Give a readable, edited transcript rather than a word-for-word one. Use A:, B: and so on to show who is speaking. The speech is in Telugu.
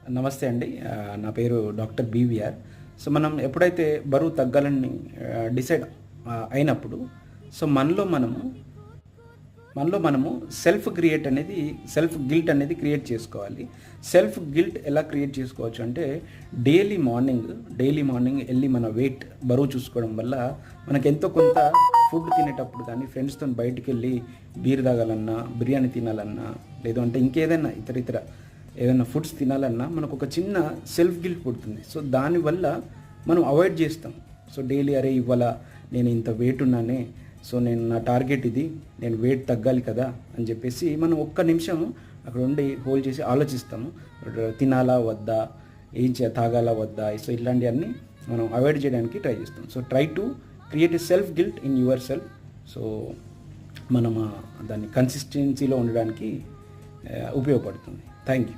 A: నమస్తే అండి. నా పేరు డాక్టర్ బీవీఆర్. సో మనం ఎప్పుడైతే బరువు తగ్గాలని డిసైడ్ అయినప్పుడు సో మనలో మనము సెల్ఫ్ గిల్ట్ అనేది క్రియేట్ చేసుకోవాలి. సెల్ఫ్ గిల్ట్ ఎలా క్రియేట్ చేసుకోవచ్చు అంటే డైలీ మార్నింగ్ వెళ్ళి మన బరువు చూసుకోవడం వల్ల మనకు ఎంతో కొంత ఫుడ్ తినేటప్పుడు కానీ ఫ్రెండ్స్తో బయటికి వెళ్ళి బీర్ తాగాలన్నా, బిర్యానీ తినాలన్నా, లేదు అంటే ఇంకేదైనా ఇతర ఏదైనా ఫుడ్స్ తినాలన్నా మనకు ఒక చిన్న సెల్ఫ్ గిల్ట్ పుడుతుంది. సో దానివల్ల మనం అవాయిడ్ చేస్తాం. సో డైలీ అరే ఇవాళ నేను ఇంత వెయిట్ ఉన్నానే, సో నా టార్గెట్ ఇది, నేను వెయిట్ తగ్గాలి కదా అని చెప్పేసి మనం ఒక్క నిమిషం అక్కడ ఉండి హోల్డ్ చేసి ఆలోచిస్తాము. తినాలా వద్దా, తాగాలా వద్దా, సో ఇట్లాంటివన్నీ మనం అవాయిడ్ చేయడానికి ట్రై చేస్తాం. So try to create a self guilt in your self. So మనం దాన్ని కన్సిస్టెన్సీలో ఉండడానికి ఉపయోగపడుతుంది. Thank you.